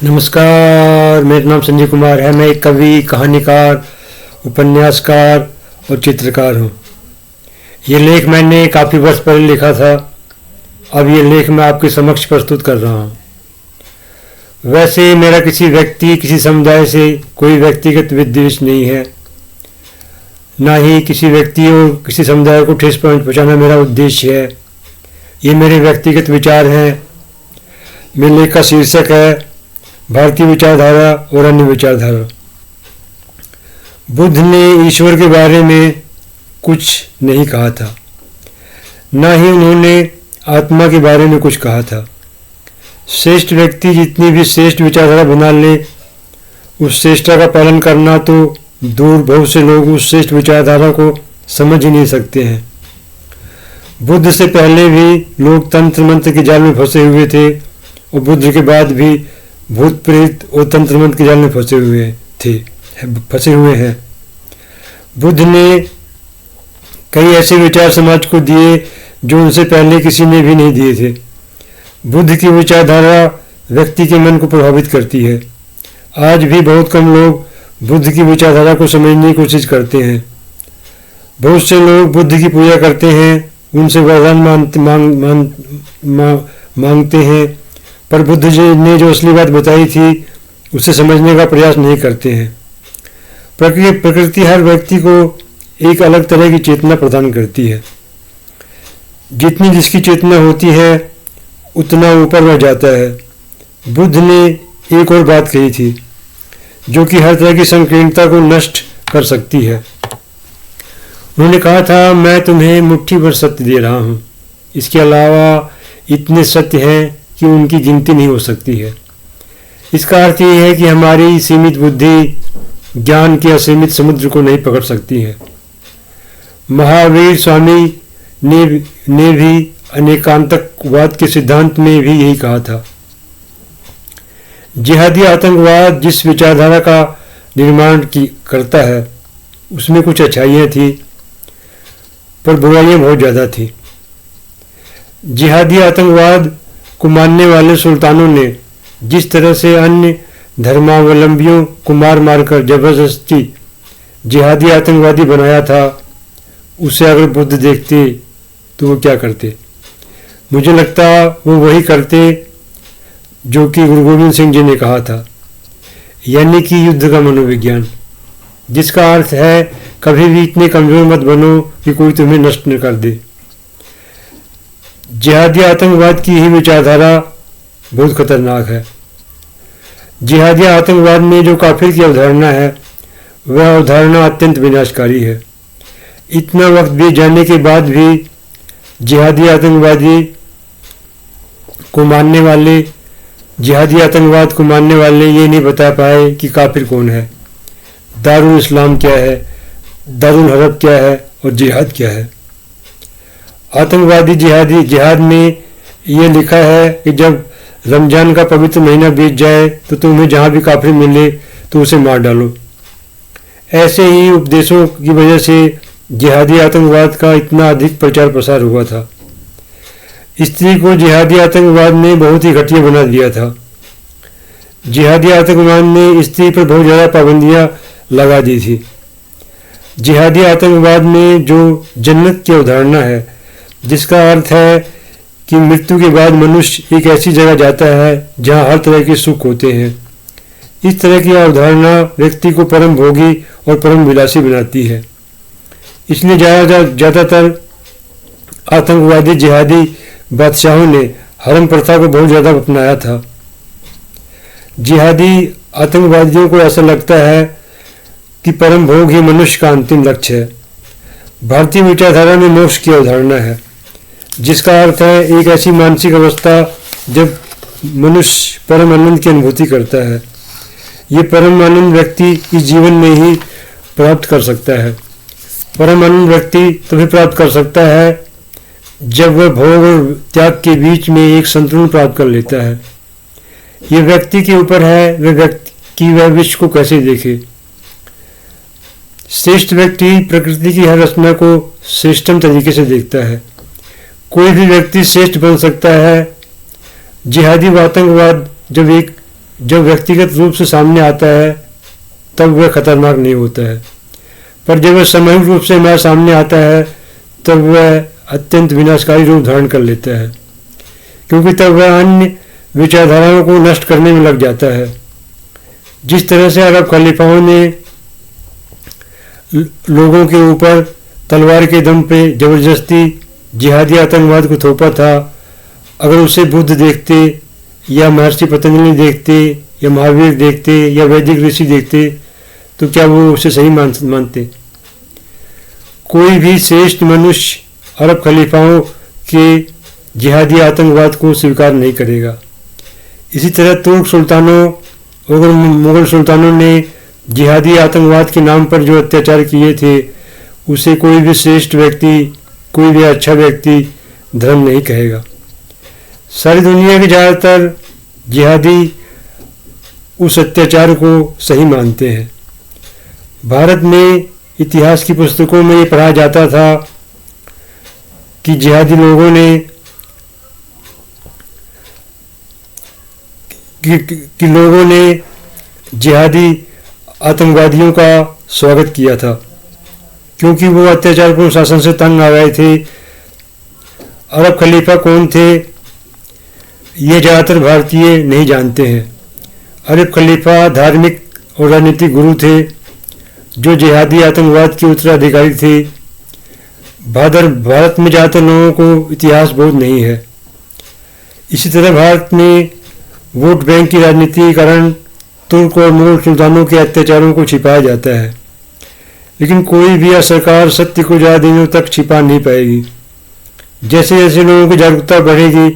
नमस्कार, मेरा नाम संजय कुमार है। मैं एक कवि, कहानीकार, उपन्यासकार और चित्रकार हूँ। ये लेख मैंने काफ़ी वर्ष पहले लिखा था। अब ये लेख मैं आपके समक्ष प्रस्तुत कर रहा हूँ। वैसे मेरा किसी व्यक्ति, किसी समुदाय से कोई व्यक्तिगत विद्वेष नहीं है, ना ही किसी व्यक्ति और किसी समुदाय को ठेस पहुँचाना मेरा उद्देश्य है। ये मेरे व्यक्तिगत विचार हैं। मेरे लेख का शीर्षक है भारतीय विचारधारा और अन्य विचारधारा। बुद्ध ने ईश्वर के बारे में कुछ नहीं कहा था, ना ही उन्होंने आत्मा के बारे में कुछ कहा था। श्रेष्ठ व्यक्ति जितनी भी श्रेष्ठ विचारधारा बना ले, उस श्रेष्ठता का पालन करना तो दूर, बहुत से लोग उस श्रेष्ठ विचारधारा को समझ ही नहीं सकते हैं। बुद्ध से पहले भी लोग तंत्र मंत्र के जाल में फंसे हुए थे और बुद्ध के बाद भी भूत प्रेत और तंत्र मंत्र के जाल में फंसे हुए हैं। बुद्ध ने कई ऐसे विचार समाज को दिए जो उनसे पहले किसी ने भी नहीं दिए थे। बुद्ध की विचारधारा व्यक्ति के मन को प्रभावित करती है। आज भी बहुत कम लोग बुद्ध की विचारधारा को समझने की कोशिश करते हैं। बहुत से लोग बुद्ध की पूजा करते हैं, उनसे वरदान मांगते हैं, पर बुद्ध जी ने जो असली बात बताई थी उसे समझने का प्रयास नहीं करते हैं। प्रकृति हर व्यक्ति को एक अलग तरह की चेतना प्रदान करती है। जितनी जिसकी चेतना होती है उतना ऊपर बढ़ जाता है। बुद्ध ने एक और बात कही थी जो कि हर तरह की संकीर्णता को नष्ट कर सकती है। उन्होंने कहा था, मैं तुम्हें मुट्ठी भर सत्य दे रहा हूँ, इसके अलावा इतने सत्य हैं कि उनकी गिनती नहीं हो सकती है। इसका अर्थ ये है कि हमारी सीमित बुद्धि ज्ञान के असीमित समुद्र को नहीं पकड़ सकती है। महावीर स्वामी ने भी अनेकांतकवाद के सिद्धांत में भी यही कहा था। जिहादी आतंकवाद जिस विचारधारा का निर्माण करता है उसमें कुछ अच्छाइयाँ थी, पर बुराइयाँ बहुत ज़्यादा थी। जिहादी आतंकवाद को मानने वाले सुल्तानों ने जिस तरह से अन्य धर्मावलंबियों को मार मारकर जबरदस्ती जिहादी आतंकवादी बनाया था, उसे अगर बुद्ध देखते तो वो क्या करते? मुझे लगता वो वही करते जो कि गुरु गोविंद सिंह जी ने कहा था, यानी कि युद्ध का मनोविज्ञान, जिसका अर्थ है कभी भी इतने कमजोर मत बनो कि कोई तुम्हें नष्ट न कर दे। जिहादी आतंकवाद की ही विचारधारा बहुत खतरनाक है। जिहादी आतंकवाद में जो काफिर की अवधारणा है वह अवधारणा अत्यंत विनाशकारी है। इतना वक्त बीत जाने के बाद भी जिहादी आतंकवाद को मानने वाले ये नहीं बता पाए कि काफिर कौन है, दारुल इस्लाम क्या है, दारुल हरब क्या है और जिहाद क्या है। आतंकवादी जिहाद में ये लिखा है कि जब रमजान का पवित्र महीना बीत जाए तो तुम्हें जहाँ भी काफिर मिले तो उसे मार डालो। ऐसे ही उपदेशों की वजह से जिहादी आतंकवाद का इतना अधिक प्रचार प्रसार हुआ था। स्त्री को जिहादी आतंकवाद ने बहुत ही घटिया बना दिया था। जिहादी आतंकवाद ने स्त्री पर बहुत ज़्यादा पाबंदियाँ लगा दी थी। जिहादी आतंकवाद में जो जन्नत की अवधारणा है, जिसका अर्थ है कि मृत्यु के बाद मनुष्य एक ऐसी जगह जाता है जहां हर तरह के सुख होते हैं, इस तरह की अवधारणा व्यक्ति को परम भोगी और परम विलासी बनाती है। इसलिए ज़्यादातर आतंकवादी जिहादी बादशाहों ने हरम प्रथा को बहुत ज़्यादा अपनाया था। जिहादी आतंकवादियों को ऐसा लगता है कि परम भोग ही मनुष्य का अंतिम लक्ष्य है। भारतीय विचारधारा में मोक्ष की अवधारणा है, जिसका अर्थ है एक ऐसी मानसिक अवस्था जब मनुष्य परम आनंद की अनुभूति करता है। ये परम आनंद व्यक्ति इस जीवन में ही प्राप्त कर सकता है। परम आनंद व्यक्ति तभी प्राप्त कर सकता है जब वह भोग और त्याग के बीच में एक संतुलन प्राप्त कर लेता है। ये व्यक्ति के ऊपर है वह विश्व को कैसे देखे। श्रेष्ठ व्यक्ति प्रकृति की हर रचना को श्रेष्ठतम तरीके से देखता है। कोई भी व्यक्ति श्रेष्ठ बन सकता है। जिहादी आतंकवाद जब एक जब व्यक्तिगत रूप से सामने आता है तब वह खतरनाक नहीं होता है, पर जब वह सामूहिक रूप से हमारे सामने आता है तब वह अत्यंत विनाशकारी रूप धारण कर लेता है, क्योंकि तब वह अन्य विचारधाराओं को नष्ट करने में लग जाता है। जिस तरह से अरब खलीफाओं ने लोगों के ऊपर तलवार के दम पे जबरदस्ती जिहादी आतंकवाद को थोपा था, अगर उसे बुद्ध देखते या महर्षि पतंजलि देखते या महावीर देखते या वैदिक ऋषि देखते तो क्या वो उसे सही मानते? कोई भी श्रेष्ठ मनुष्य अरब खलीफाओं के जिहादी आतंकवाद को स्वीकार नहीं करेगा। इसी तरह तुर्क सुल्तानों और मुगल सुल्तानों ने जिहादी आतंकवाद के नाम पर जो अत्याचार किए थे उसे कोई भी श्रेष्ठ व्यक्ति, कोई भी अच्छा व्यक्ति धर्म नहीं कहेगा। सारी दुनिया के ज़्यादातर जिहादी उस अत्याचार को सही मानते हैं। भारत में इतिहास की पुस्तकों में ये पढ़ा जाता था कि जिहादी लोगों ने जिहादी आतंकवादियों का स्वागत किया था, क्योंकि वो अत्याचारपूर्ण शासन से तंग आ गए थे। अरब खलीफा कौन थे ये ज़्यादातर भारतीय नहीं जानते हैं। अरब खलीफा धार्मिक और राजनीतिक गुरु थे जो जिहादी आतंकवाद के उत्तराधिकारी थे। भारत में ज़्यादातर लोगों को इतिहास बहुत नहीं है। इसी तरह भारत में वोट बैंक की राजनीति के कारण तुर्क और मुगल सुल्तानों के अत्याचारों को छिपाया जाता है, लेकिन कोई भी सरकार सत्य को ज़्यादा दिनों तक छिपा नहीं पाएगी। जैसे जैसे लोगों की जागरूकता बढ़ेगी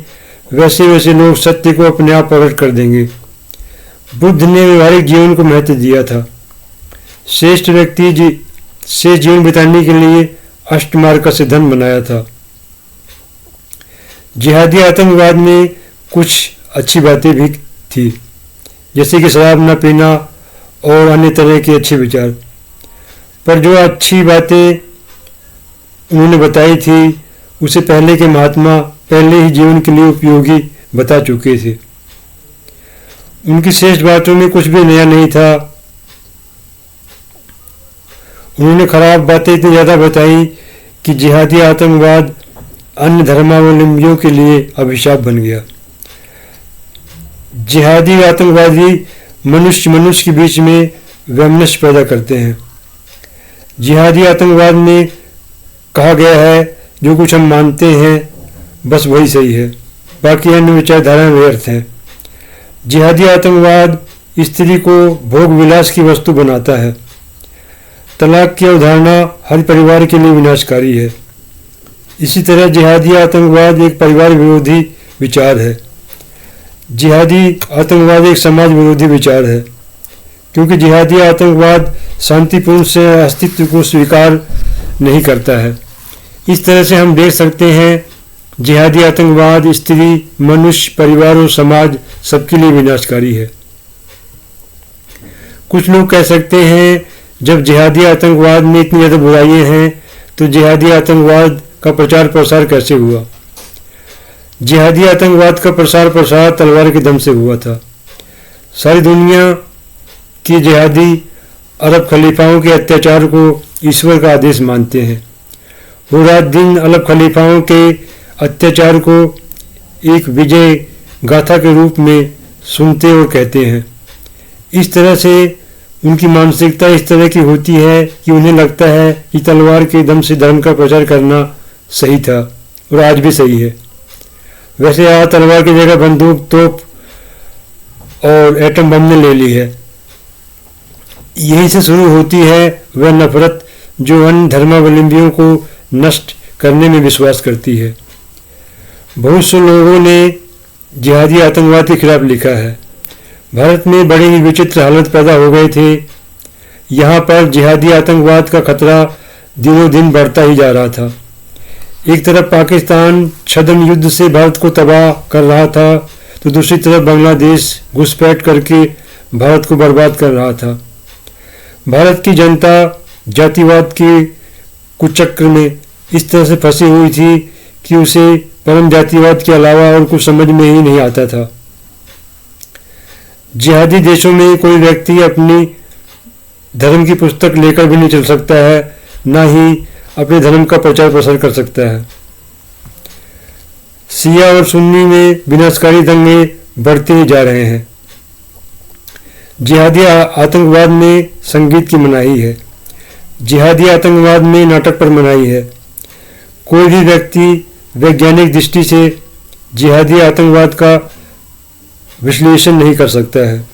वैसे वैसे लोग सत्य को अपने आप प्रकट कर देंगे। बुद्ध ने व्यवहारिक जीवन को महत्व दिया था। श्रेष्ठ व्यक्ति से जीवन बिताने के लिए अष्टमार्ग का सिद्धांत बनाया था। जिहादी आतंकवाद में कुछ अच्छी बातें भी थी, जैसे कि शराब न पीना और अन्य तरह के अच्छे विचार, पर जो अच्छी बातें उन्होंने बताई थी उसे पहले के महात्मा पहले ही जीवन के लिए उपयोगी बता चुके थे। उनकी श्रेष्ठ बातों में कुछ भी नया नहीं था। उन्होंने खराब बातें इतनी ज़्यादा बताई कि जिहादी आतंकवाद अन्य धर्मावलंबियों के लिए अभिशाप बन गया। जिहादी आतंकवादी मनुष्य के बीच में वैमनस्य पैदा करते हैं। जिहादी आतंकवाद में कहा गया है जो कुछ हम मानते हैं बस वही सही है, बाकी अन्य विचारधाराएं व्यर्थ हैं। जिहादी आतंकवाद स्त्री को भोग विलास की वस्तु बनाता है। तलाक की अवधारणा हर परिवार के लिए विनाशकारी है। इसी तरह जिहादी आतंकवाद एक परिवार विरोधी विचार है। जिहादी आतंकवाद एक समाज विरोधी विचार है, क्योंकि जिहादी आतंकवाद शांतिपूर्ण से अस्तित्व को स्वीकार नहीं करता है। इस तरह से हम देख सकते हैं जिहादी आतंकवाद स्त्री, मनुष्य, परिवार और समाज सबके लिए विनाशकारी है। कुछ लोग कह सकते हैं जब जिहादी आतंकवाद में इतनी ज़्यादा बुराइयां हैं तो जिहादी आतंकवाद का प्रचार प्रसार कैसे हुआ? जिहादी आतंकवाद का प्रसार तलवार के दम से हुआ था। सारी दुनिया की जिहादी अरब खलीफाओं के अत्याचार को ईश्वर का आदेश मानते हैं। वो रात दिन अरब खलीफाओं के अत्याचार को एक विजय गाथा के रूप में सुनते और कहते हैं। इस तरह से उनकी मानसिकता इस तरह की होती है कि उन्हें लगता है कि तलवार के दम से धर्म का प्रचार करना सही था और आज भी सही है। वैसे आज तलवार की जगह बंदूक, तोप और एटम बम ने ले ली है। यहीं से शुरू होती है वह नफरत जो अन्य धर्मावलंबियों को नष्ट करने में विश्वास करती है। बहुत से लोगों ने जिहादी आतंकवाद के खिलाफ लिखा है। भारत में बड़े ही विचित्र हालत पैदा हो गए थे। यहाँ पर जिहादी आतंकवाद का खतरा दिनों दिन बढ़ता ही जा रहा था। एक तरफ पाकिस्तान छद्म युद्ध से भारत को तबाह कर रहा था, तो दूसरी तरफ बांग्लादेश घुसपैठ करके भारत को बर्बाद कर रहा था। भारत की जनता जातिवाद के कुचक्र में इस तरह से फंसी हुई थी कि उसे परम जातिवाद के अलावा और कुछ समझ में ही नहीं आता था। जिहादी देशों में कोई व्यक्ति अपनी धर्म की पुस्तक लेकर भी नहीं चल सकता है, ना ही अपने धर्म का प्रचार प्रसार कर सकता है। शिया और सुन्नी में विनाशकारी दंगे बढ़ते ही जा रहे हैं। जिहादी आतंकवाद में संगीत की मनाही है। जिहादी आतंकवाद में नाटक पर मनाही है। कोई भी व्यक्ति वैज्ञानिक दृष्टि से जिहादी आतंकवाद का विश्लेषण नहीं कर सकता है।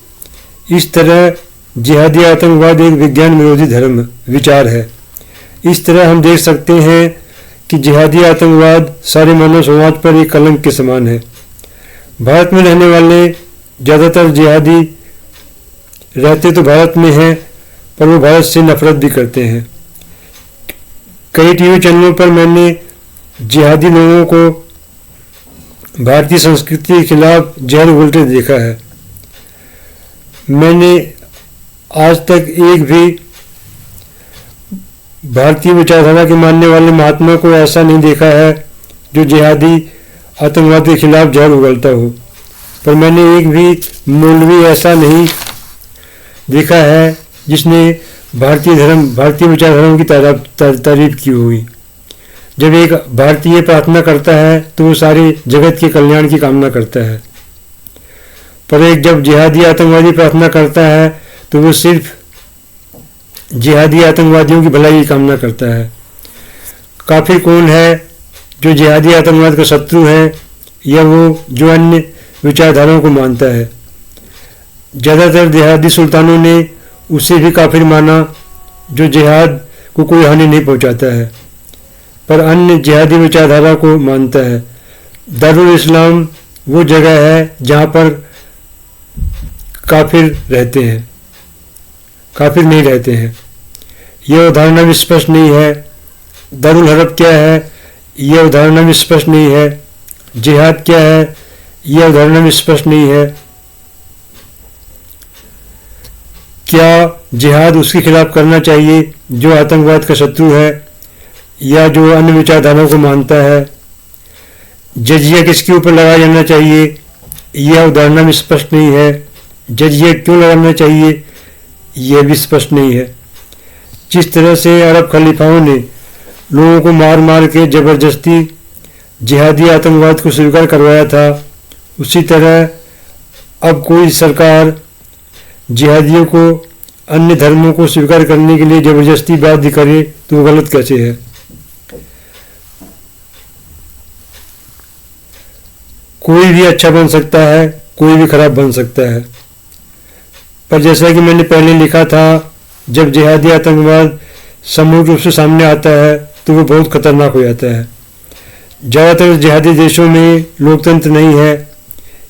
इस तरह जिहादी आतंकवाद एक विज्ञान विरोधी धर्म विचार है। इस तरह हम देख सकते हैं कि जिहादी आतंकवाद सारे मानव समाज पर एक कलंक के समान है। भारत में रहने वाले ज़्यादातर जिहादी रहते तो भारत में हैं, पर वो भारत से नफरत भी करते हैं। कई टीवी चैनलों पर मैंने जिहादी लोगों को भारतीय संस्कृति के खिलाफ जहर उगलते देखा है। मैंने आज तक एक भी भारतीय विचारधारा के मानने वाले महात्मा को ऐसा नहीं देखा है जो जिहादी आतंकवाद के खिलाफ जहर उगलता हो, पर मैंने एक भी मौलवी ऐसा नहीं देखा है जिसने भारतीय विचारधाराओं की तारीफ की हुई। जब एक भारतीय प्रार्थना करता है तो वो सारे जगत के कल्याण की कामना करता है, पर एक जब जिहादी आतंकवादी प्रार्थना करता है तो वो सिर्फ जिहादी आतंकवादियों की भलाई की कामना करता है। काफिर कौन है, जो जिहादी आतंकवाद का शत्रु है या वो जो अन्य विचारधाराओं को मानता है? ज़्यादातर जिहादी सुल्तानों ने उसे भी काफिर माना जो जिहाद को कोई हानि नहीं पहुंचाता है, पर अन्य जिहादी विचारधारा को मानता है। दारुल इस्लाम वो जगह है जहाँ पर काफिर रहते हैं, काफिर नहीं रहते हैं। यह उदाहरण भी स्पष्ट नहीं है। दारुल हरब क्या है, यह उदाहरण भी स्पष्ट नहीं है। जिहाद क्या है, यह उदाहरण भी स्पष्ट नहीं है। क्या जिहाद उसके खिलाफ करना चाहिए जो आतंकवाद का शत्रु है या जो अन्य विचारधाराओं को मानता है? जजिया किसके ऊपर लगाया जाना चाहिए, यह उदाहरण भी स्पष्ट नहीं है। जजिया क्यों लगाना चाहिए, यह भी स्पष्ट नहीं है। जिस तरह से अरब खलीफाओं ने लोगों को मार मार के जबरदस्ती जिहादी आतंकवाद को स्वीकार करवाया था, उसी तरह अब कोई सरकार जिहादियों को अन्य धर्मों को स्वीकार करने के लिए जबरदस्ती बाध्य करे तो वो गलत कैसे है? कोई भी अच्छा बन सकता है, कोई भी खराब बन सकता है, पर जैसा कि मैंने पहले लिखा था, जब जिहादी आतंकवाद समूह रूप से सामने आता है तो वो बहुत खतरनाक हो जाता है। ज़्यादातर जिहादी देशों में लोकतंत्र नहीं है।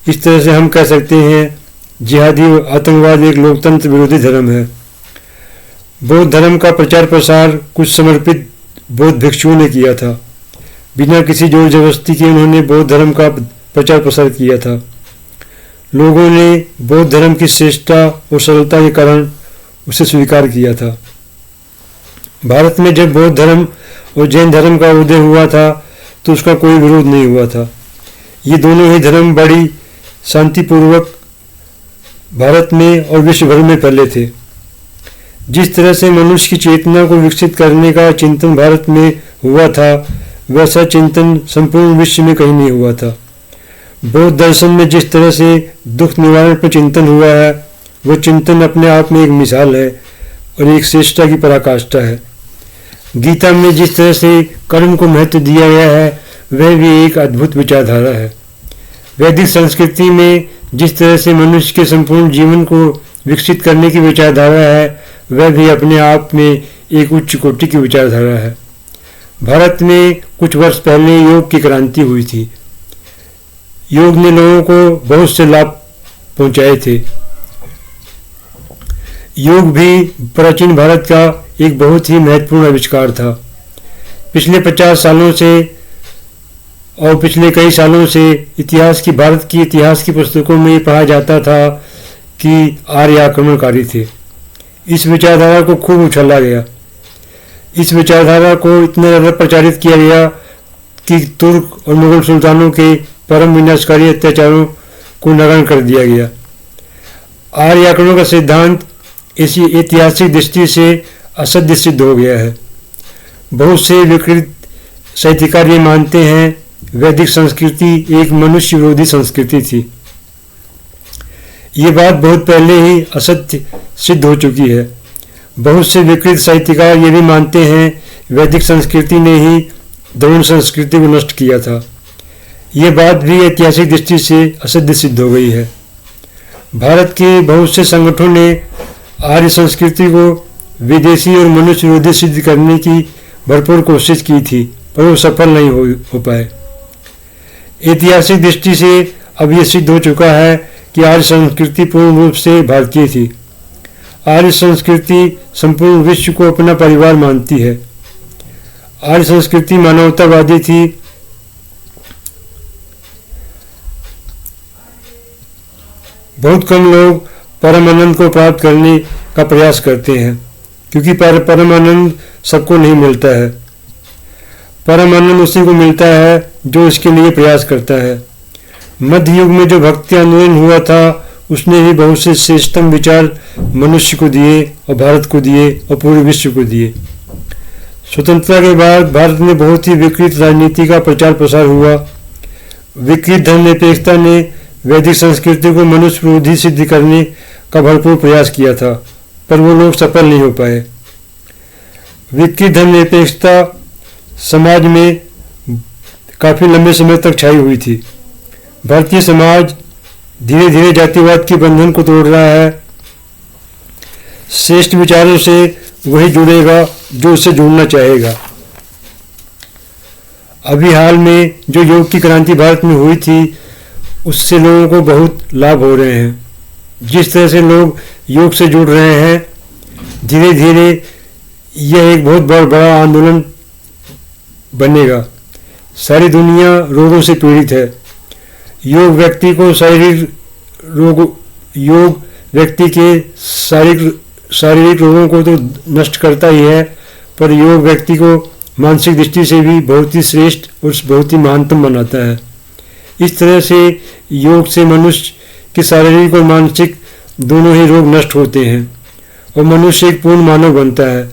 इस तरह से हम कह सकते हैं जिहादी आतंकवाद एक लोकतंत्र विरोधी धर्म है। बौद्ध धर्म का प्रचार प्रसार कुछ समर्पित बौद्ध भिक्षुओं ने किया था। बिना किसी जोर जबरदस्ती के उन्होंने बौद्ध धर्म का प्रचार प्रसार किया था। लोगों ने बौद्ध धर्म की श्रेष्ठता और सरलता के कारण उसे स्वीकार किया था। भारत में जब बौद्ध धर्म और जैन धर्म का उदय हुआ था तो उसका कोई विरोध नहीं हुआ था। ये दोनों ही धर्म बड़ी शांतिपूर्वक भारत में और विश्व भर में फैले थे। जिस तरह से मनुष्य की चेतना को विकसित करने का चिंतन भारत में हुआ था, वैसा चिंतन संपूर्ण विश्व में कहीं नहीं हुआ था। बौद्ध दर्शन में जिस तरह से दुख निवारण पर चिंतन हुआ है, वह चिंतन अपने आप में एक मिसाल है और एक श्रेष्ठता की पराकाष्ठा है। गीता में जिस तरह से कर्म को महत्व दिया गया है, वह भी एक अद्भुत विचारधारा है। वैदिक संस्कृति में जिस तरह से मनुष्य के संपूर्ण जीवन को विकसित करने की विचारधारा है, वह भी अपने आप में एक उच्च कोटि की विचारधारा है। भारत में कुछ वर्ष पहले योग की क्रांति हुई थी। योग ने लोगों को बहुत से लाभ पहुंचाए थे। योग भी प्राचीन भारत का एक बहुत ही महत्वपूर्ण आविष्कार था। पिछले 50 सालों से और पिछले कई सालों से भारत की इतिहास की पुस्तकों में पढ़ा जाता था कि आर्य आक्रमणकारी थे। इस विचारधारा को खूब उछाला गया। इस विचारधारा को इतना ज़्यादा प्रचारित किया गया कि तुर्क और मुगल सुल्तानों के परम विनाशकारी अत्याचारों को नगण्य कर दिया गया। आर्य आंकड़ों का सिद्धांत इसी ऐतिहासिक दृष्टि से असत्य सिद्ध हो गया है। बहुत से विकृत साहित्यकार ये मानते हैं वैदिक संस्कृति एक मनुष्य विरोधी संस्कृति थी। ये बात बहुत पहले ही असत्य सिद्ध हो चुकी है। बहुत से विकृत साहित्यकार ये भी मानते हैं वैदिक संस्कृति ने ही द्रविड़ संस्कृति को नष्ट किया था। ये बात भी ऐतिहासिक दृष्टि से असत्य सिद्ध हो गई है। भारत के बहुत से संगठनों ने आर्य संस्कृति को विदेशी और मनुष्य विरोधी सिद्ध करने की भरपूर कोशिश की थी, पर वो सफल नहीं हो पाए। ऐतिहासिक दृष्टि से अब यह सिद्ध हो चुका है कि आर्य संस्कृति पूर्ण रूप से भारतीय थी। आर्य संस्कृति संपूर्ण विश्व को अपना परिवार मानती है। आर्य संस्कृति मानवतावादी थी। बहुत कम लोग परम आनंद को प्राप्त करने का प्रयास करते हैं, क्योंकि परम आनंद सबको नहीं मिलता है। परम आनंद उसी को मिलता है जो इसके लिए प्रयास करता है। मध्य युग में जो भक्ति आंदोलन हुआ था उसने भी बहुत से श्रेष्ठतम विचार मनुष्य को दिए और भारत को दिए और पूरे विश्व को दिए। स्वतंत्रता के बाद भारत में बहुत ही विकृत राजनीति का प्रचार प्रसार हुआ। विकृत धर्मनिरपेक्षता ने वैदिक संस्कृति को मनुष्य विरोधी सिद्ध करने का भरपूर प्रयास किया था, पर वो लोग सफल नहीं हो पाए। विकृत धर्मनिरपेक्षता समाज में काफी लंबे समय तक छाई हुई थी। भारतीय समाज धीरे धीरे जातिवाद के बंधन को तोड़ रहा है। श्रेष्ठ विचारों से वही जुड़ेगा जो उससे जुड़ना चाहेगा। अभी हाल में जो योग की क्रांति भारत में हुई थी उससे लोगों को बहुत लाभ हो रहे हैं। जिस तरह से लोग योग से जुड़ रहे हैं, धीरे धीरे यह एक बहुत बड़ा आंदोलन बनेगा। सारी दुनिया रोगों से पीड़ित है। योग व्यक्ति को योग व्यक्ति के शारीरिक रोगों को तो नष्ट करता ही है, पर योग व्यक्ति को मानसिक दृष्टि से भी बहुत ही श्रेष्ठ और बहुत ही महानतम बनाता है। इस तरह से योग से मनुष्य के शारीरिक और मानसिक दोनों ही रोग नष्ट होते हैं और मनुष्य एक पूर्ण मानव बनता है।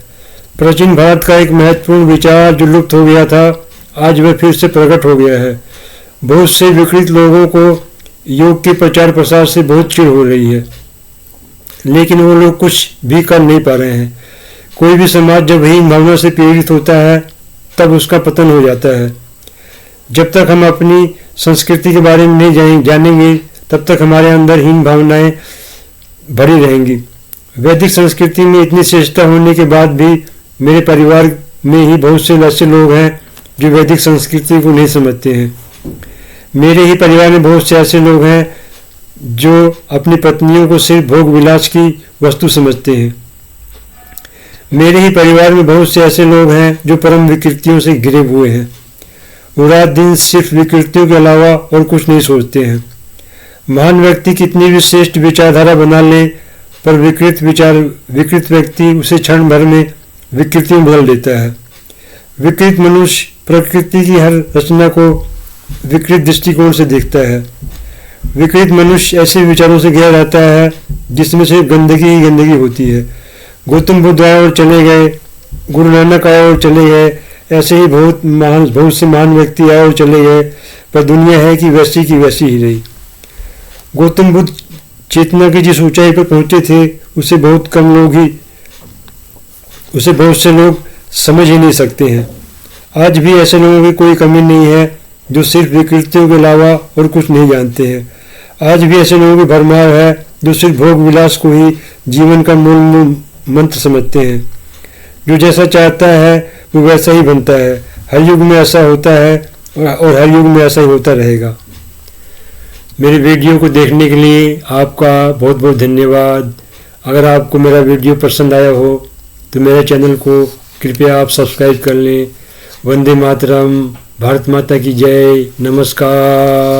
प्राचीन भारत का एक महत्वपूर्ण विचार जो लुप्त हो गया था, आज वह फिर से प्रकट हो गया है। बहुत से विकृत लोगों को योग के प्रचार प्रसार से बहुत चिढ़ हो रही है, लेकिन वो लोग कुछ भी कर नहीं पा रहे हैं। कोई भी समाज जब हीन भावना से पीड़ित होता है तब उसका पतन हो जाता है। जब तक हम अपनी संस्कृति के बारे में नहीं जानेंगे तब तक हमारे अंदर हीन भावनाएं भरी रहेंगी। वैदिक संस्कृति में इतनी श्रेष्ठता होने के बाद भी मेरे परिवार में ही बहुत से ऐसे लोग हैं जो वैदिक संस्कृति को नहीं समझते हैं। मेरे ही परिवार में बहुत से ऐसे लोग हैं जो अपनी पत्नियों को सिर्फ भोग विलास की वस्तु समझते हैं। मेरे ही परिवार में बहुत से ऐसे लोग हैं जो परम विकृतियों से घिरे हुए हैं। वो रात दिन सिर्फ विकृतियों के अलावा और कुछ नहीं सोचते हैं। महान व्यक्ति कितनी भी श्रेष्ठ विचारधारा बना ले, पर विकृत व्यक्ति उसे क्षण भर में विकृति में बदल देता है। विकृत मनुष्य प्रकृति की हर रचना को विकृत दृष्टिकोण से देखता है। विकृत मनुष्य ऐसे विचारों से घिरा रहता है जिसमें सिर्फ गंदगी ही गंदगी होती है। गौतम बुद्ध आए और चले गए, गुरु नानक आए और चले गए, ऐसे ही बहुत से महान व्यक्ति आए और चले गए, पर दुनिया है कि वैसी की वैसी ही रही। गौतम बुद्ध चेतना की जिस ऊंचाई पर पहुंचे थे उसे बहुत से लोग समझ ही नहीं सकते हैं। आज भी ऐसे लोगों की कोई कमी नहीं है जो सिर्फ विकृतियों के अलावा और कुछ नहीं जानते हैं। आज भी ऐसे लोगों की भरमार है जो सिर्फ भोग विलास को ही जीवन का मूल मंत्र समझते हैं। जो जैसा चाहता है वो वैसा ही बनता है। हर युग में ऐसा होता है और हर युग में ऐसा ही होता रहेगा। मेरे वीडियो को देखने के लिए आपका बहुत बहुत धन्यवाद। अगर आपको मेरा वीडियो पसंद आया हो तो मेरे चैनल को कृपया आप सब्सक्राइब कर लें। वंदे मातरम। भारत माता की जय। नमस्कार।